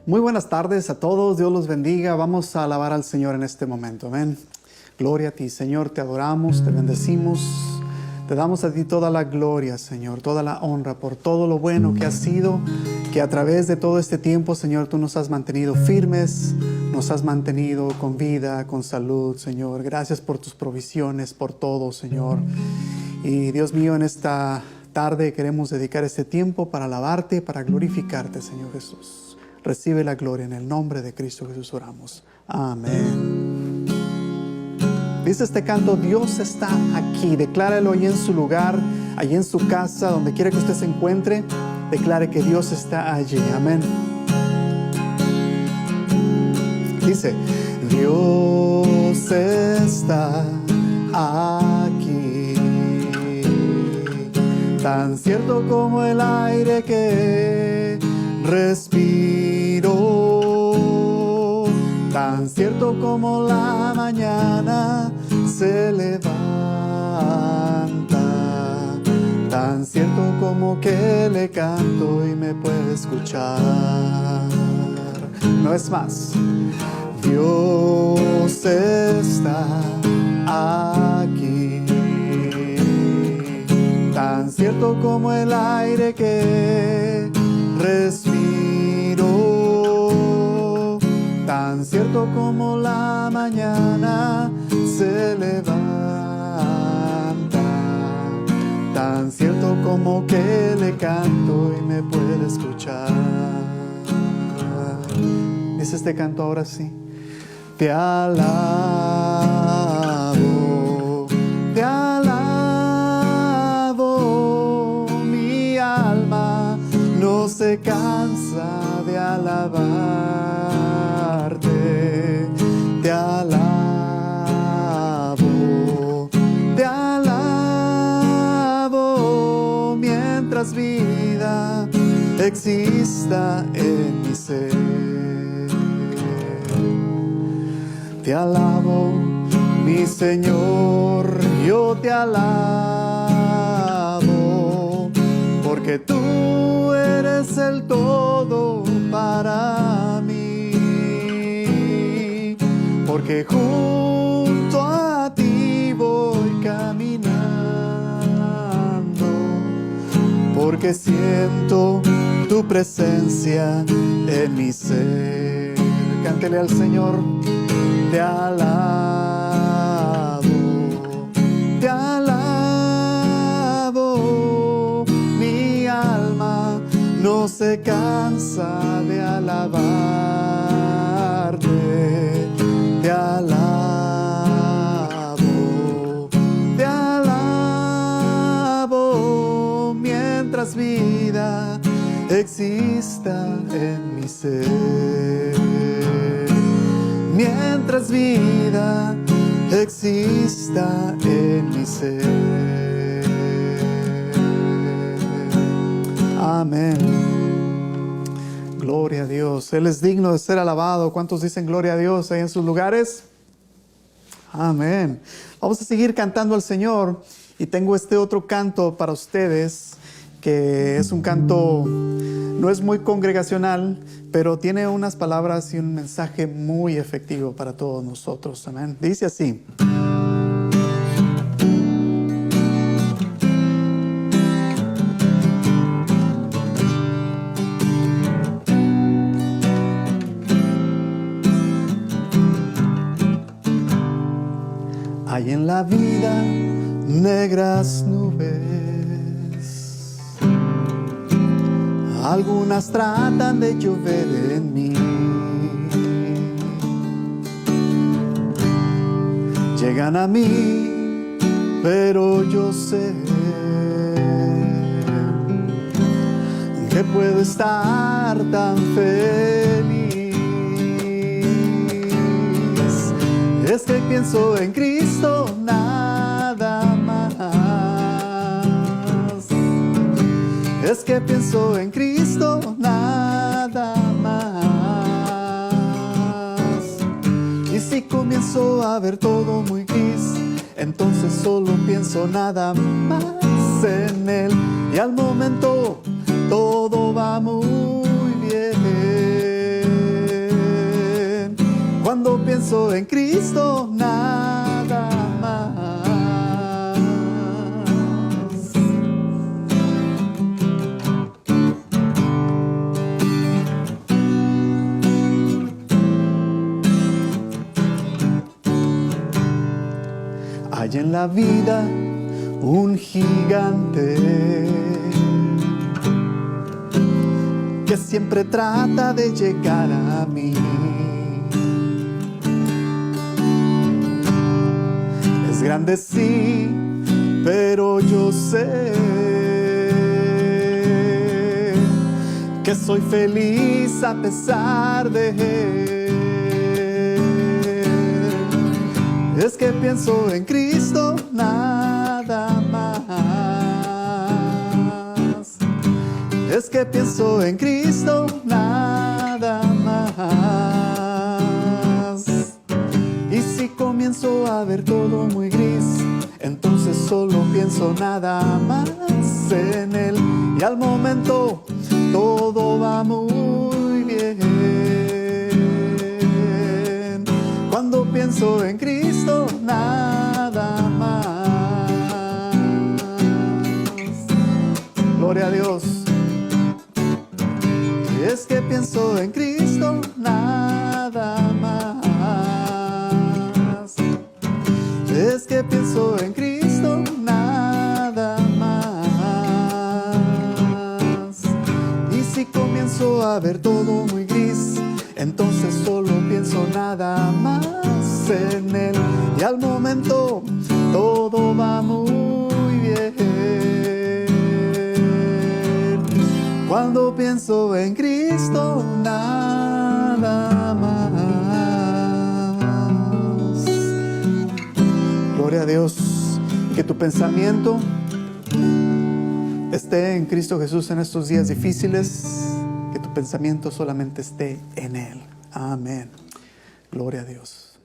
Muy buenas tardes a todos, Dios los bendiga. Vamos a alabar al Señor en este momento, amén. Gloria a ti, Señor, te adoramos, te bendecimos. Te damos a ti toda la gloria, Señor, toda la honra por todo lo bueno que has sido, que a través de todo este tiempo, Señor, tú nos has mantenido firmes, nos has mantenido con vida, con salud, Señor. Gracias por tus provisiones, por todo, Señor. Y Dios mío, en esta tarde queremos dedicar este tiempo para alabarte, para glorificarte, Señor Jesús. Recibe la gloria en el nombre de Cristo Jesús oramos. Amén. Dice este canto, Dios está aquí. Decláralo ahí en su lugar, allí en su casa, donde quiera que usted se encuentre. Declare que Dios está allí. Amén. Dice, Dios está aquí, tan cierto como el aire que respiro, tan cierto como la mañana se levanta, tan cierto como que le canto y me puede escuchar. No es más. Dios está aquí, tan cierto como el aire que respiro, tan cierto como la mañana se levanta, tan cierto como que le canto y me puede escuchar. Dice este canto ahora sí. Te alabo, mi alma no se cansa de alabarte. Te alabo, mientras vida exista en mi ser. Te alabo, mi Señor, yo te alabo, porque tú eres el todo para mí, porque junto a ti voy caminando, porque siento tu presencia en mi ser. Cántele al Señor. Te alabo, mi alma no se cansa de alabarte. Te alabo, mientras vida exista en mi ser. Mientras vida exista en mi ser. Amén. Gloria a Dios. Él es digno de ser alabado. ¿Cuántos dicen gloria a Dios ahí en sus lugares? Amén. Vamos a seguir cantando al Señor. Y tengo este otro canto para ustedes, que es un canto, no es muy congregacional, pero tiene unas palabras y un mensaje muy efectivo para todos nosotros. Amén. Dice así. Hay en la vida negras nubes, algunas tratan de llover en mí. Llegan a mí, pero yo sé que puedo estar tan feliz. Es que pienso en Cristo nada más. Es que pienso en Cristo nada más. Y si comienzo a ver todo muy gris, entonces solo pienso nada más en Él. Y al momento todo va muy bien. pienso en Cristo, nada más. Hay en la vida un gigante que siempre trata de llegar a mí. Es grande sí, pero yo sé que soy feliz a pesar de él. Es que pienso en Cristo, nada más. Es que pienso en Cristo, nada más. Y si comienzo a ver todo muy gris, entonces solo pienso nada más en Él. Y al momento todo va muy bien. Cuando pienso en Cristo, nada más. Gloria a Dios. Es que pienso en Cristo, nada más. Es que pienso en Cristo, nada más. Y si comienzo a ver todo muy gris, entonces solo pienso nada más en Él. Y al momento todo va muy bien. Cuando pienso en Cristo, nada más. Gloria a Dios. Que tu pensamiento esté en Cristo Jesús en estos días difíciles. Que tu pensamiento solamente esté en Él. Amén. Gloria a Dios.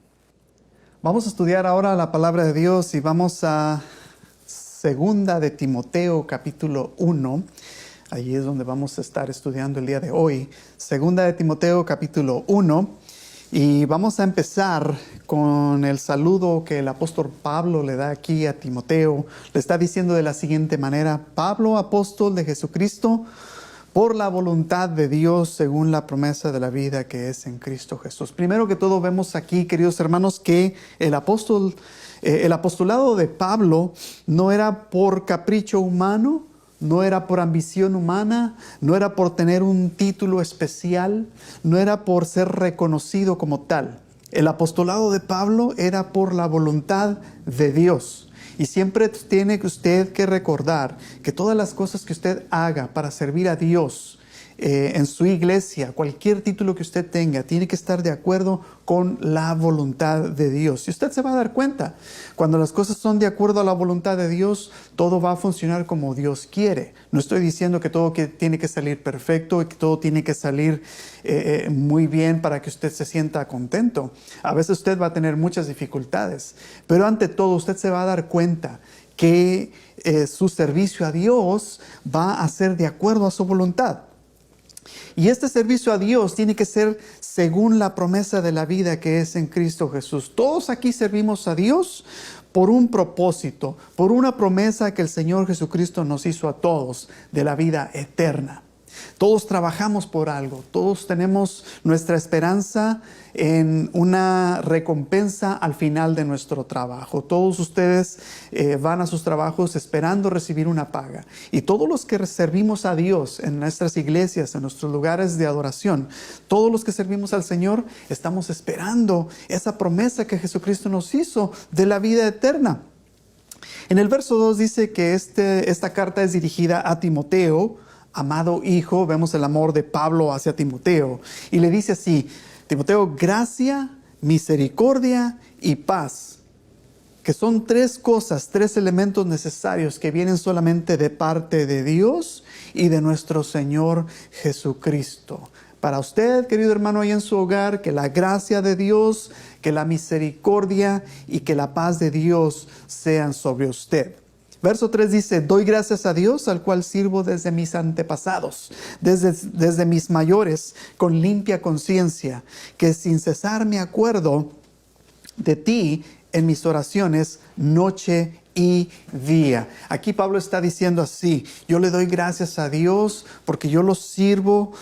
Vamos a estudiar ahora la palabra de Dios y vamos a Segunda de Timoteo, capítulo 1. Allí es donde vamos a estar estudiando el día de hoy. Segunda de Timoteo, capítulo 1. Y vamos a empezar con el saludo que el apóstol Pablo le da aquí a Timoteo. Le está diciendo de la siguiente manera: Pablo, apóstol de Jesucristo, por la voluntad de Dios, según la promesa de la vida que es en Cristo Jesús. Primero que todo vemos aquí, queridos hermanos, que el apostolado de Pablo no era por capricho humano, no era por ambición humana, no era por tener un título especial, no era por ser reconocido como tal. El apostolado de Pablo era por la voluntad de Dios. Y siempre tiene usted que recordar que todas las cosas que usted haga para servir a Dios en su iglesia, cualquier título que usted tenga, tiene que estar de acuerdo con la voluntad de Dios. Y usted se va a dar cuenta, cuando las cosas son de acuerdo a la voluntad de Dios, todo va a funcionar como Dios quiere. No estoy diciendo que todo tiene que salir perfecto y que todo tiene que salir muy bien para que usted se sienta contento. A veces usted va a tener muchas dificultades, pero ante todo usted se va a dar cuenta que su servicio a Dios va a ser de acuerdo a su voluntad. Y este servicio a Dios tiene que ser según la promesa de la vida que es en Cristo Jesús. Todos aquí servimos a Dios por un propósito, por una promesa que el Señor Jesucristo nos hizo a todos de la vida eterna. Todos trabajamos por algo, todos tenemos nuestra esperanza en una recompensa al final de nuestro trabajo. Todos ustedes van a sus trabajos esperando recibir una paga. Y todos los que servimos a Dios en nuestras iglesias, en nuestros lugares de adoración, todos los que servimos al Señor, estamos esperando esa promesa que Jesucristo nos hizo de la vida eterna. En el verso 2 dice que esta carta es dirigida a Timoteo, amado hijo. Vemos el amor de Pablo hacia Timoteo. Y le dice así: Timoteo, gracia, misericordia y paz. Que son tres cosas, tres elementos necesarios que vienen solamente de parte de Dios y de nuestro Señor Jesucristo. Para usted, querido hermano, ahí en su hogar, que la gracia de Dios, que la misericordia y que la paz de Dios sean sobre usted. Verso 3 dice: doy gracias a Dios, al cual sirvo desde mis antepasados, desde mis mayores, con limpia conciencia, que sin cesar me acuerdo de ti en mis oraciones noche y día. Aquí Pablo está diciendo así: yo le doy gracias a Dios porque yo los sirvo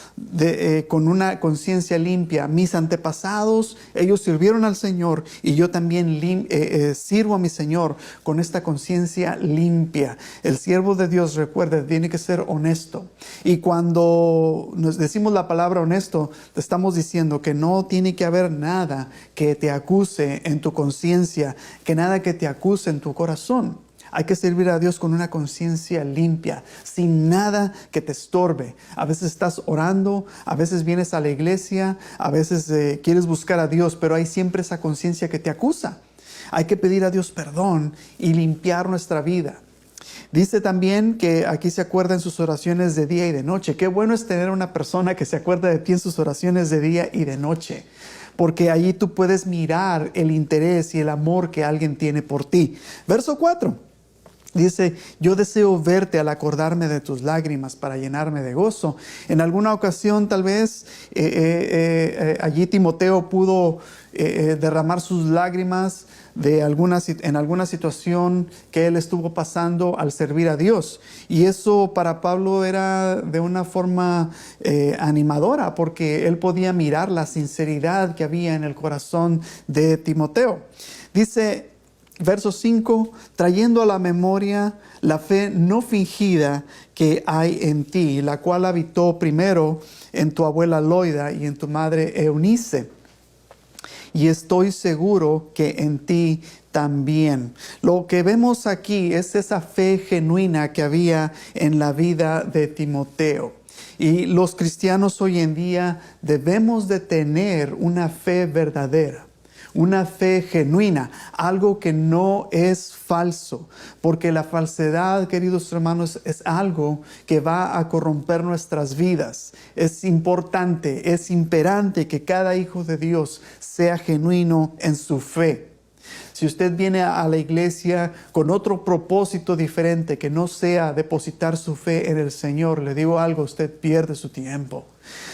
con una conciencia limpia. Mis antepasados, ellos sirvieron al Señor, y yo también sirvo a mi Señor con esta conciencia limpia. El siervo de Dios, recuerde, tiene que ser honesto. Y cuando nos decimos la palabra honesto, te estamos diciendo que no tiene que haber nada que te acuse en tu conciencia, que nada que te acuse en tu corazón. Hay que servir a Dios con una conciencia limpia, sin nada que te estorbe. A veces estás orando, a veces vienes a la iglesia, a veces quieres buscar a Dios, pero hay siempre esa conciencia que te acusa. Hay que pedir a Dios perdón y limpiar nuestra vida. Dice también que aquí se acuerda en sus oraciones de día y de noche. Qué bueno es tener una persona que se acuerda de ti en sus oraciones de día y de noche, porque allí tú puedes mirar el interés y el amor que alguien tiene por ti. Verso 4. Dice: yo deseo verte al acordarme de tus lágrimas para llenarme de gozo. En alguna ocasión tal vez allí Timoteo pudo derramar sus lágrimas en alguna situación que él estuvo pasando al servir a Dios. Y eso para Pablo era de una forma animadora, porque él podía mirar la sinceridad que había en el corazón de Timoteo. Dice, verso 5, trayendo a la memoria la fe no fingida que hay en ti, la cual habitó primero en tu abuela Loida y en tu madre Eunice. Y estoy seguro que en ti también. Lo que vemos aquí es esa fe genuina que había en la vida de Timoteo. Y los cristianos hoy en día debemos de tener una fe verdadera, una fe genuina, algo que no es falso, porque la falsedad, queridos hermanos, es algo que va a corromper nuestras vidas. Es importante, es imperante que cada hijo de Dios sea genuino en su fe. Si usted viene a la iglesia con otro propósito diferente que no sea depositar su fe en el Señor, le digo algo, usted pierde su tiempo.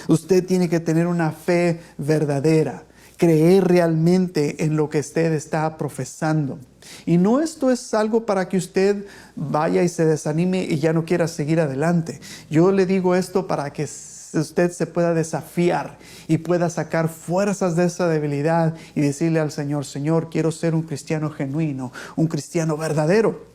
Usted tiene que tener una fe verdadera, creer realmente en lo que usted está profesando. Y no, esto es algo para que usted vaya y se desanime y ya no quiera seguir adelante. Yo le digo esto para que usted se pueda desafiar y pueda sacar fuerzas de esa debilidad y decirle al Señor: Señor, quiero ser un cristiano genuino, un cristiano verdadero.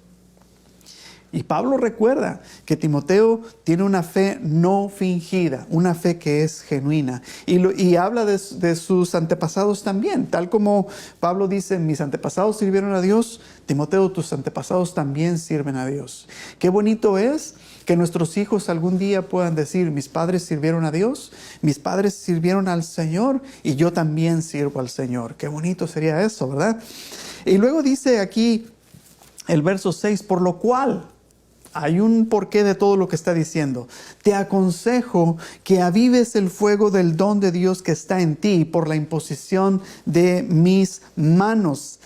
Y Pablo recuerda que Timoteo tiene una fe no fingida, una fe que es genuina. Y habla de sus antepasados también. Tal como Pablo dice: mis antepasados sirvieron a Dios, Timoteo, tus antepasados también sirven a Dios. Qué bonito es que nuestros hijos algún día puedan decir: mis padres sirvieron a Dios, mis padres sirvieron al Señor y yo también sirvo al Señor. Qué bonito sería eso, ¿verdad? Y luego dice aquí el verso 6, por lo cual... hay un porqué de todo lo que está diciendo. Te aconsejo que avives el fuego del don de Dios que está en ti por la imposición de mis manos.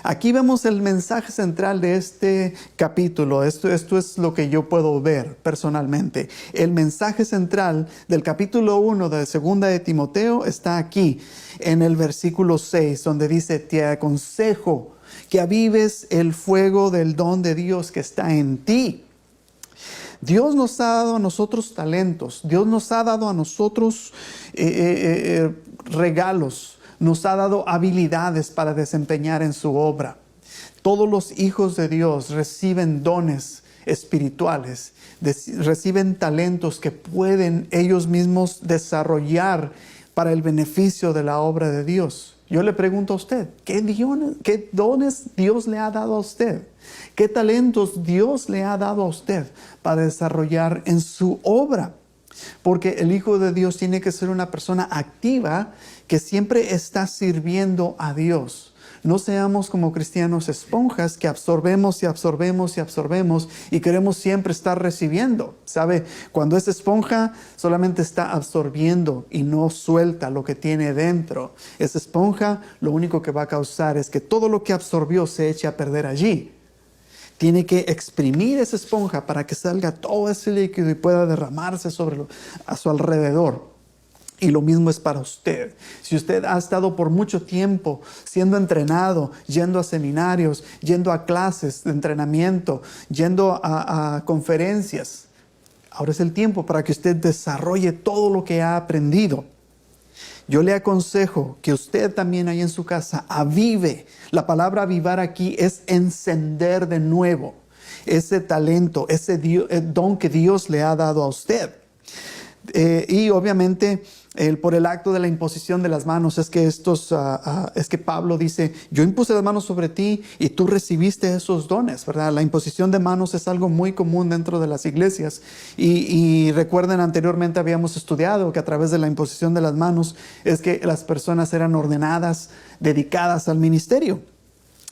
Aquí vemos el mensaje central de este capítulo. Esto es lo que yo puedo ver personalmente. El mensaje central del capítulo 1 de 2 de Timoteo está aquí en el versículo 6, donde dice: te aconsejo que avives el fuego del don de Dios que está en ti. Dios nos ha dado a nosotros talentos, Dios nos ha dado a nosotros regalos, nos ha dado habilidades para desempeñar en su obra. Todos los hijos de Dios reciben dones espirituales, reciben talentos que pueden ellos mismos desarrollar para el beneficio de la obra de Dios. Yo le pregunto a usted, ¿qué dones Dios le ha dado a usted? ¿Qué talentos Dios le ha dado a usted para desarrollar en su obra? Porque el Hijo de Dios tiene que ser una persona activa que siempre está sirviendo a Dios. No seamos como cristianos esponjas que absorbemos y absorbemos y absorbemos y queremos siempre estar recibiendo. ¿Sabe? Cuando es esponja solamente está absorbiendo y no suelta lo que tiene dentro. Esa esponja lo único que va a causar es que todo lo que absorbió se eche a perder allí. Tiene que exprimir esa esponja para que salga todo ese líquido y pueda derramarse a su alrededor. Y lo mismo es para usted. Si usted ha estado por mucho tiempo siendo entrenado, yendo a seminarios, yendo a clases de entrenamiento, yendo a conferencias, ahora es el tiempo para que usted desarrolle todo lo que ha aprendido. Yo le aconsejo que usted también ahí en su casa avive. La palabra avivar aquí es encender de nuevo ese talento, ese don que Dios le ha dado a usted. Y obviamente por el acto de la imposición de las manos es que es que Pablo dice, yo impuse las manos sobre ti y tú recibiste esos dones, ¿verdad? La imposición de manos es algo muy común dentro de las iglesias y recuerden, anteriormente habíamos estudiado que a través de la imposición de las manos es que las personas eran ordenadas, dedicadas al ministerio.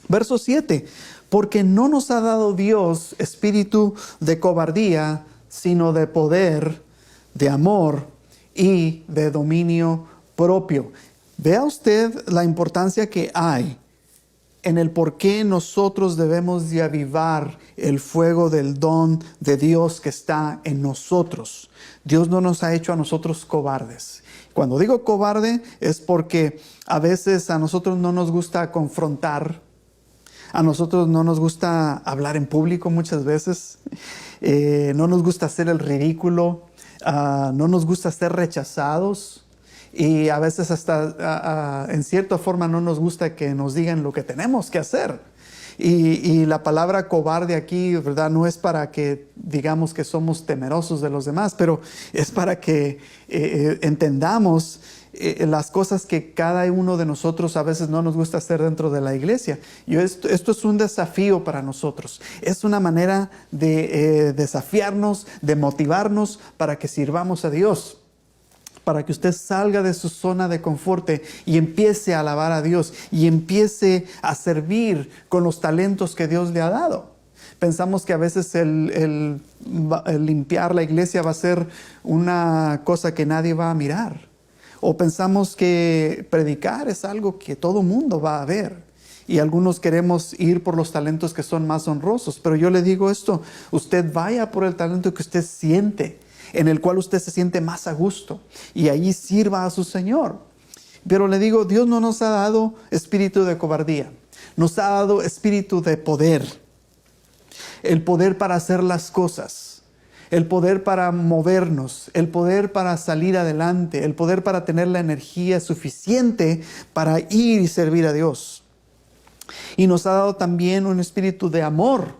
Verso 7, porque no nos ha dado Dios espíritu de cobardía, sino de poder, de amor y de dominio propio. Vea usted la importancia que hay en el por qué nosotros debemos de avivar el fuego del don de Dios que está en nosotros. Dios no nos ha hecho a nosotros cobardes. Cuando digo cobarde es porque a veces a nosotros no nos gusta confrontar. A nosotros no nos gusta hablar en público muchas veces. No nos gusta hacer el ridículo. No nos gusta ser rechazados y a veces hasta en cierta forma no nos gusta que nos digan lo que tenemos que hacer. Y la palabra cobarde aquí, ¿verdad? No es para que digamos que somos temerosos de los demás, pero es para que entendamos las cosas que cada uno de nosotros a veces no nos gusta hacer dentro de la iglesia. Esto es un desafío para nosotros. Es una manera de desafiarnos, de motivarnos para que sirvamos a Dios. Para que usted salga de su zona de confort y empiece a alabar a Dios y empiece a servir con los talentos que Dios le ha dado. Pensamos que a veces el limpiar la iglesia va a ser una cosa que nadie va a mirar. O pensamos que predicar es algo que todo mundo va a ver. Y algunos queremos ir por los talentos que son más honrosos. Pero yo le digo esto, usted vaya por el talento que usted siente, en el cual usted se siente más a gusto. Y ahí sirva a su Señor. Pero le digo, Dios no nos ha dado espíritu de cobardía. Nos ha dado espíritu de poder. El poder para hacer las cosas. El poder para movernos, el poder para salir adelante, el poder para tener la energía suficiente para ir y servir a Dios. Y nos ha dado también un espíritu de amor,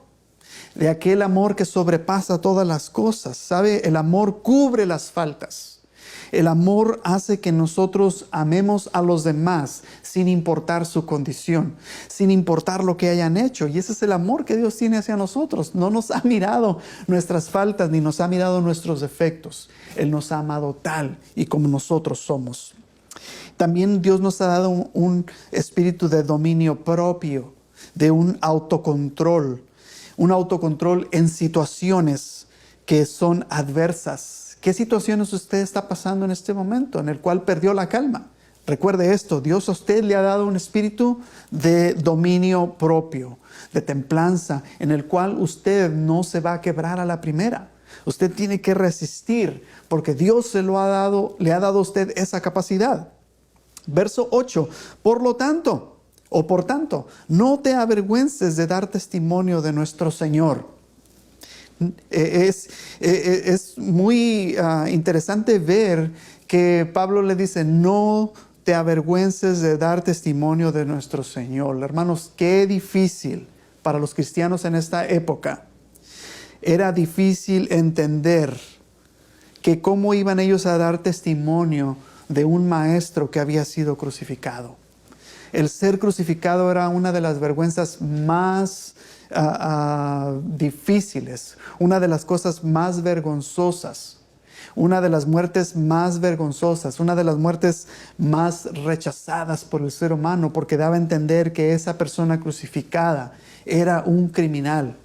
de aquel amor que sobrepasa todas las cosas. ¿Sabe? El amor cubre las faltas. El amor hace que nosotros amemos a los demás sin importar su condición, sin importar lo que hayan hecho. Y ese es el amor que Dios tiene hacia nosotros. No nos ha mirado nuestras faltas ni nos ha mirado nuestros defectos. Él nos ha amado tal y como nosotros somos. También Dios nos ha dado un espíritu de dominio propio, de un autocontrol en situaciones que son adversas. ¿Qué situaciones usted está pasando en este momento en el cual perdió la calma? Recuerde esto, Dios a usted le ha dado un espíritu de dominio propio, de templanza, en el cual usted no se va a quebrar a la primera. Usted tiene que resistir porque Dios se lo ha dado, le ha dado a usted esa capacidad. Verso 8, por tanto, no te avergüences de dar testimonio de nuestro Señor. Es muy interesante ver que Pablo le dice, no te avergüences de dar testimonio de nuestro Señor. Hermanos, qué difícil para los cristianos en esta época. Era difícil entender que cómo iban ellos a dar testimonio de un maestro que había sido crucificado. El ser crucificado era una de las vergüenzas más difíciles, una de las cosas más vergonzosas, una de las muertes más vergonzosas, una de las muertes más rechazadas por el ser humano, porque daba a entender que esa persona crucificada era un criminal.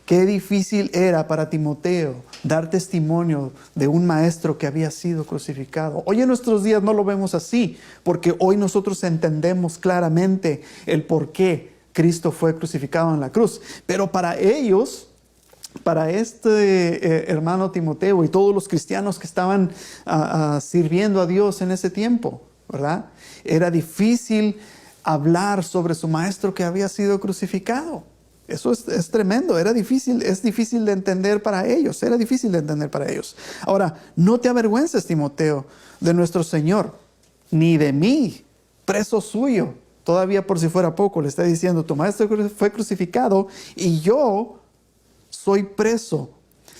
Qué difícil era para Timoteo dar testimonio de un maestro que había sido crucificado. Hoy en nuestros días no lo vemos así, porque hoy nosotros entendemos claramente el por qué Cristo fue crucificado en la cruz. Pero para ellos para este hermano Timoteo y todos los cristianos que estaban sirviendo a Dios en ese tiempo, ¿verdad? Era difícil hablar sobre su maestro que había sido crucificado. Eso es tremendo, es difícil de entender para ellos, era difícil de entender para ellos. Ahora, no te avergüences, Timoteo, de nuestro Señor, ni de mí, preso suyo. Todavía por si fuera poco, le está diciendo, tu maestro fue crucificado y yo soy preso,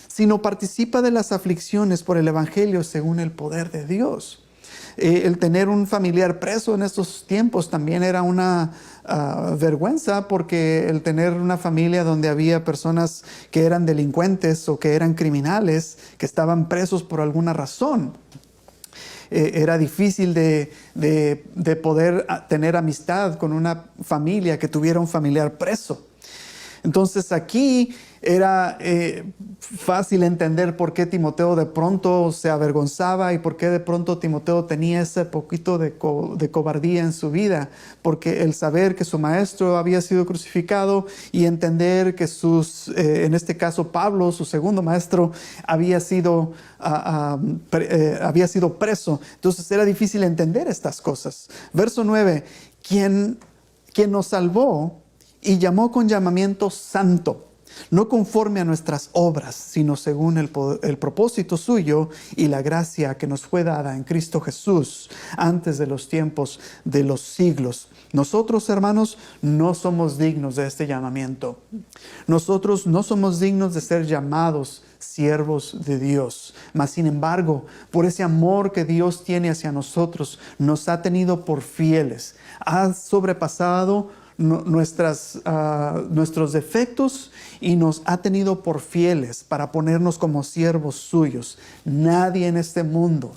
sino participa de las aflicciones por el Evangelio según el poder de Dios. El tener un familiar preso en estos tiempos también era una vergüenza, porque el tener una familia donde había personas que eran delincuentes o que eran criminales, que estaban presos por alguna razón, era difícil de poder tener amistad con una familia que tuviera un familiar preso. Entonces aquí era fácil entender por qué Timoteo de pronto se avergonzaba y por qué de pronto Timoteo tenía ese poquito de cobardía en su vida, porque el saber que su maestro había sido crucificado y entender que en este caso Pablo, su segundo maestro, había sido preso. Entonces era difícil entender estas cosas. Verso 9, quien nos salvó y llamó con llamamiento santo, no conforme a nuestras obras, sino según el propósito suyo y la gracia que nos fue dada en Cristo Jesús antes de los tiempos de los siglos. Nosotros, hermanos, no somos dignos de este llamamiento. Nosotros no somos dignos de ser llamados siervos de Dios. Mas, sin embargo, por ese amor que Dios tiene hacia nosotros, nos ha tenido por fieles. Ha sobrepasado nuestros defectos y nos ha tenido por fieles para ponernos como siervos suyos. Nadie en este mundo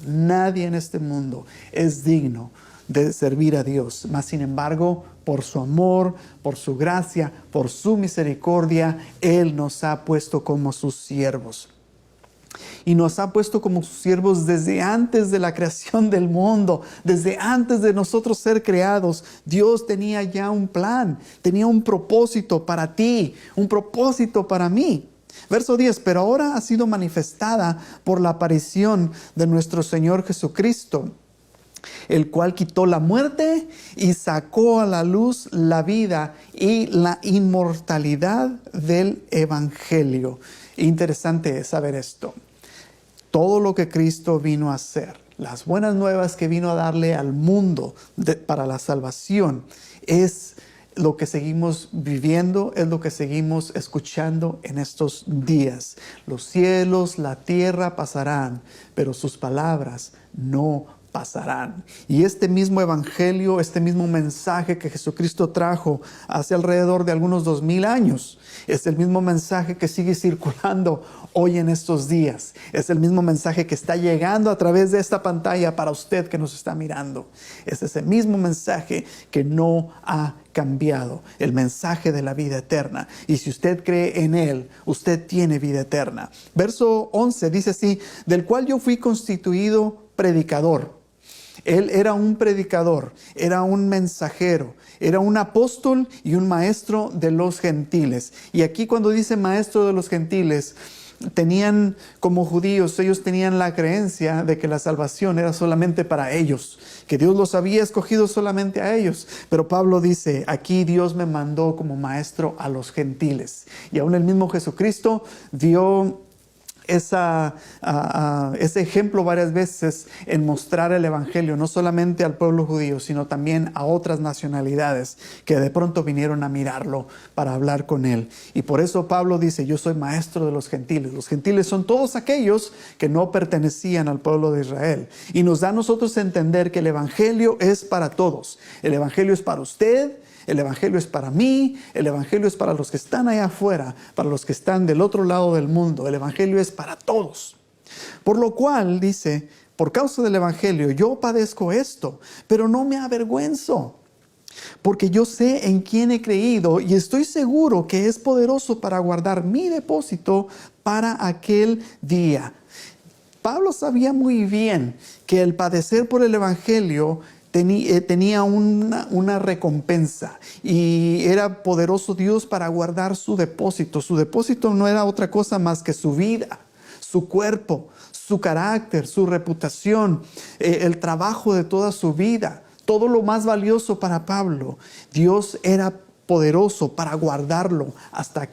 es digno de servir a Dios. Mas, sin embargo, por su amor, por su gracia, por su misericordia, Él nos ha puesto como sus siervos. Y nos ha puesto como sus siervos desde antes de la creación del mundo, desde antes de nosotros ser creados. Dios tenía ya un plan, tenía un propósito para ti, un propósito para mí. Verso 10, pero ahora ha sido manifestada por la aparición de nuestro Señor Jesucristo, el cual quitó la muerte y sacó a la luz la vida y la inmortalidad del Evangelio. Interesante saber esto. Todo lo que Cristo vino a hacer, las buenas nuevas que vino a darle al mundo para la salvación, es lo que seguimos viviendo, es lo que seguimos escuchando en estos días. Los cielos, la tierra pasarán, pero sus palabras no pasarán. Y este mismo evangelio, este mismo mensaje que Jesucristo trajo hace alrededor de algunos 2000 años, es el mismo mensaje que sigue circulando hoy en estos días. Es el mismo mensaje que está llegando a través de esta pantalla para usted que nos está mirando. Es ese mismo mensaje que no ha cambiado, el mensaje de la vida eterna. Y si usted cree en él, usted tiene vida eterna. Verso 11 dice así, del cual yo fui constituido predicador. Él era un predicador, era un mensajero, era un apóstol y un maestro de los gentiles. Y aquí cuando dice maestro de los gentiles, tenían como judíos, ellos tenían la creencia de que la salvación era solamente para ellos, que Dios los había escogido solamente a ellos. Pero Pablo dice, aquí Dios me mandó como maestro a los gentiles. Y aún el mismo Jesucristo dio ese ejemplo varias veces en mostrar el evangelio no solamente al pueblo judío, sino también a otras nacionalidades que de pronto vinieron a mirarlo para hablar con él. Y por eso Pablo dice, yo soy maestro de los gentiles. Los gentiles son todos aquellos que no pertenecían al pueblo de Israel, y nos da a nosotros a entender que el evangelio es para todos. El evangelio es para usted, el evangelio es para mí, el evangelio es para los que están allá afuera, para los que están del otro lado del mundo. El evangelio es para todos. Por lo cual, dice, por causa del evangelio, yo padezco esto, pero no me avergüenzo, porque yo sé en quién he creído y estoy seguro que es poderoso para guardar mi depósito para aquel día. Pablo sabía muy bien que el padecer por el evangelio tenía una recompensa y era poderoso Dios para guardar su depósito. Su depósito no era otra cosa más que su vida, su cuerpo, su carácter, su reputación, el trabajo de toda su vida, todo lo más valioso para Pablo. Dios era poderoso para guardarlo hasta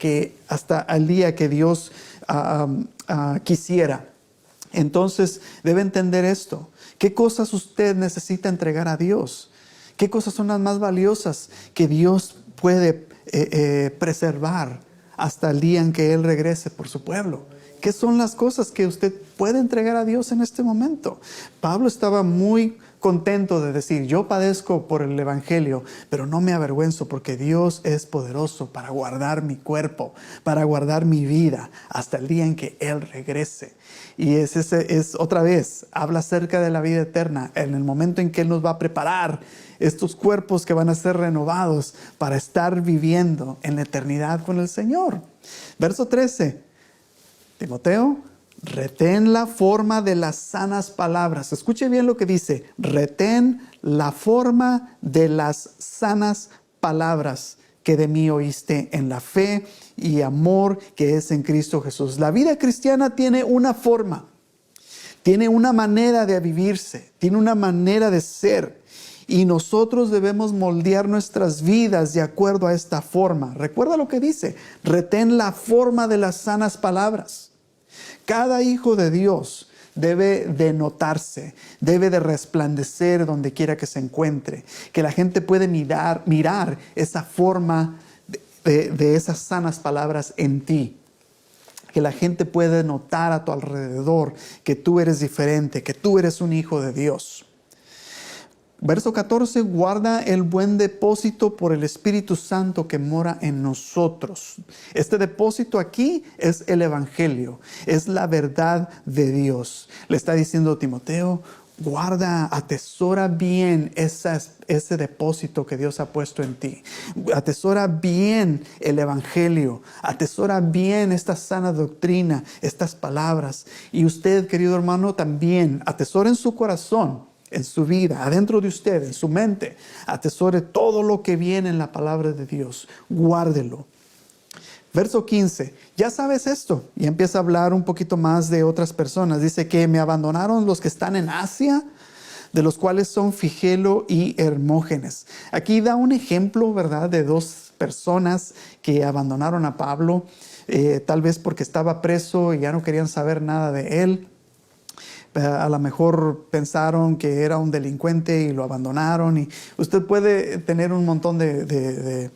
el día que Dios quisiera. Entonces debe entender esto. ¿Qué cosas usted necesita entregar a Dios? ¿Qué cosas son las más valiosas que Dios puede preservar hasta el día en que Él regrese por su pueblo? ¿Qué son las cosas que usted puede entregar a Dios en este momento? Pablo estaba muy contento de decir, yo padezco por el Evangelio, pero no me avergüenzo porque Dios es poderoso para guardar mi cuerpo, para guardar mi vida hasta el día en que Él regrese. Y es otra vez, habla acerca de la vida eterna, en el momento en que Él nos va a preparar estos cuerpos que van a ser renovados para estar viviendo en la eternidad con el Señor. Verso 13, Timoteo, retén la forma de las sanas palabras. Escuche bien lo que dice. Retén la forma de las sanas palabras que de mí oíste en la fe y amor que es en Cristo Jesús. La vida cristiana tiene una forma, tiene una manera de vivirse, tiene una manera de ser. Y nosotros debemos moldear nuestras vidas de acuerdo a esta forma. Recuerda lo que dice. Retén la forma de las sanas palabras. Cada hijo de Dios debe de notarse, debe de resplandecer donde quiera que se encuentre, que la gente puede mirar esa forma de esas sanas palabras en ti, que la gente puede notar a tu alrededor que tú eres diferente, que tú eres un hijo de Dios. Verso 14, guarda el buen depósito por el Espíritu Santo que mora en nosotros. Este depósito aquí es el Evangelio, es la verdad de Dios. Le está diciendo Timoteo, guarda, atesora bien ese depósito que Dios ha puesto en ti. Atesora bien el Evangelio, atesora bien esta sana doctrina, estas palabras. Y usted, querido hermano, también atesora en su corazón, en su vida, adentro de usted, en su mente, atesore todo lo que viene en la palabra de Dios. Guárdelo. Verso 15, ya sabes esto. Y empieza a hablar un poquito más de otras personas. Dice que me abandonaron los que están en Asia, de los cuales son Figelo y Hermógenes. Aquí da un ejemplo, ¿verdad?, de dos personas que abandonaron a Pablo, tal vez porque estaba preso y ya no querían saber nada de él. A lo mejor pensaron que era un delincuente y lo abandonaron. Y usted puede tener un montón de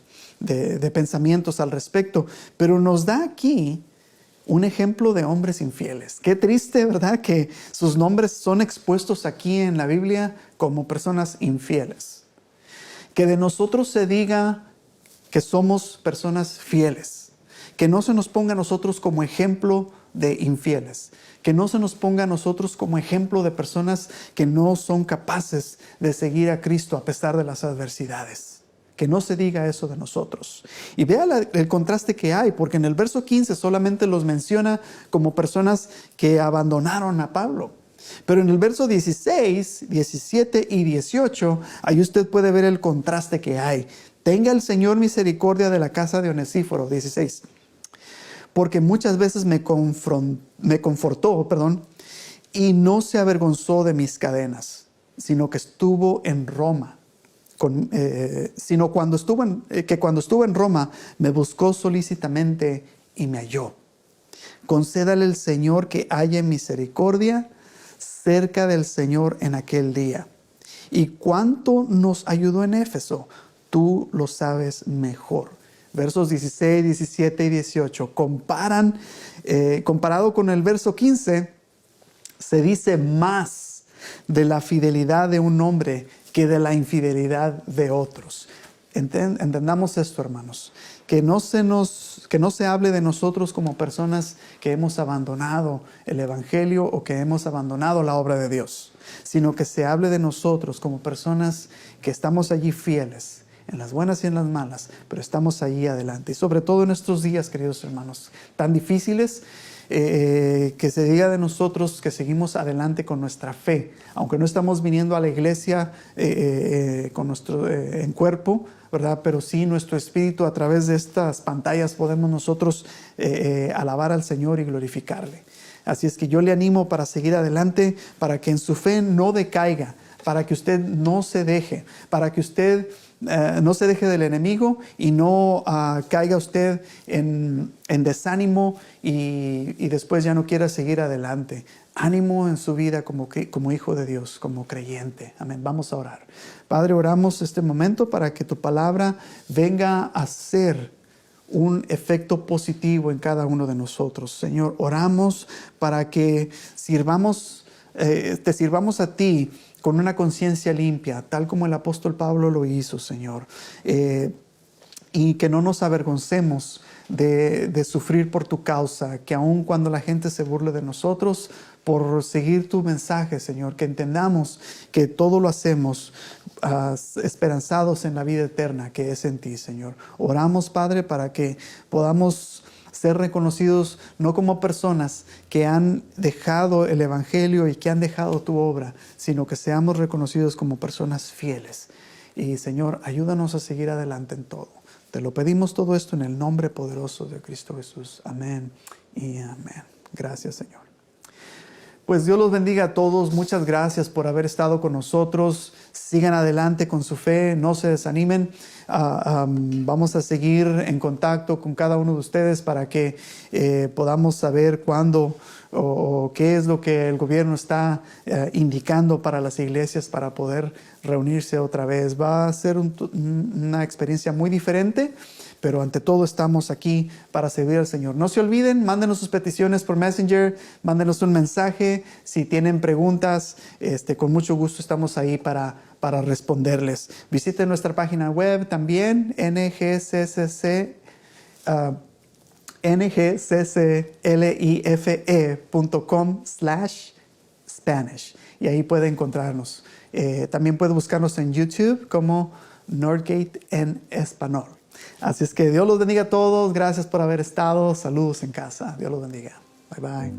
pensamientos al respecto, pero nos da aquí un ejemplo de hombres infieles. Qué triste, ¿verdad?, que sus nombres son expuestos aquí en la Biblia como personas infieles. Que de nosotros se diga que somos personas fieles. Que no se nos ponga a nosotros como ejemplo de infieles. Que no se nos ponga a nosotros como ejemplo de personas que no son capaces de seguir a Cristo a pesar de las adversidades. Que no se diga eso de nosotros. Y vea el contraste que hay, porque en el verso 15 solamente los menciona como personas que abandonaron a Pablo. Pero en el verso 16, 17 y 18, ahí usted puede ver el contraste que hay. Tenga el Señor misericordia de la casa de Onesíforo, 16. Porque muchas veces me confortó, y no se avergonzó de mis cadenas, sino que estuvo en Roma. Cuando estuvo en Roma, me buscó solícitamente y me halló. Concédale el Señor que haya misericordia cerca del Señor en aquel día. Y cuánto nos ayudó en Éfeso, tú lo sabes mejor. Versos 16, 17 y 18 comparado con el verso 15, se dice más de la fidelidad de un hombre que de la infidelidad de otros. Entendamos esto, hermanos, que no se hable de nosotros como personas que hemos abandonado el Evangelio o que hemos abandonado la obra de Dios, sino que se hable de nosotros como personas que estamos allí fieles, en las buenas y en las malas, pero estamos allí adelante. Y sobre todo en estos días, queridos hermanos, tan difíciles, que se diga de nosotros que seguimos adelante con nuestra fe, aunque no estamos viniendo a la iglesia con nuestro en cuerpo, ¿verdad? Pero sí nuestro espíritu, a través de estas pantallas podemos nosotros alabar al Señor y glorificarle. Así es que yo le animo para seguir adelante, para que en su fe no decaiga, para que usted no se deje, para que usted no se deje del enemigo y no caiga usted en desánimo y después ya no quiera seguir adelante. Ánimo en su vida como hijo de Dios, como creyente. Amén. Vamos a orar. Padre, oramos este momento para que tu palabra venga a ser un efecto positivo en cada uno de nosotros. Señor, oramos para que te sirvamos a ti con una conciencia limpia, tal como el apóstol Pablo lo hizo, Señor. Y que no nos avergoncemos de sufrir por tu causa, que aun cuando la gente se burle de nosotros, por seguir tu mensaje, Señor, que entendamos que todo lo hacemos esperanzados en la vida eterna que es en ti, Señor. Oramos, Padre, para que podamos ser reconocidos no como personas que han dejado el Evangelio y que han dejado tu obra, sino que seamos reconocidos como personas fieles. Y, Señor, ayúdanos a seguir adelante en todo. Te lo pedimos todo esto en el nombre poderoso de Cristo Jesús. Amén y amén. Gracias, Señor. Pues Dios los bendiga a todos. Muchas gracias por haber estado con nosotros. Sigan adelante con su fe, no se desanimen. Vamos a seguir en contacto con cada uno de ustedes para que podamos saber cuándo o qué es lo que el gobierno está indicando para las iglesias para poder reunirse otra vez. Va a ser una experiencia muy diferente, pero ante todo estamos aquí para servir al Señor. No se olviden, mándenos sus peticiones por Messenger, mándenos un mensaje. Si tienen preguntas, con mucho gusto estamos ahí para responderles. Visiten nuestra página web también, ngcclife.com/Spanish. Y ahí puede encontrarnos. También puede buscarnos en YouTube como Northgate en español. Así es que Dios los bendiga a todos. Gracias por haber estado. Saludos en casa. Dios los bendiga. Bye bye.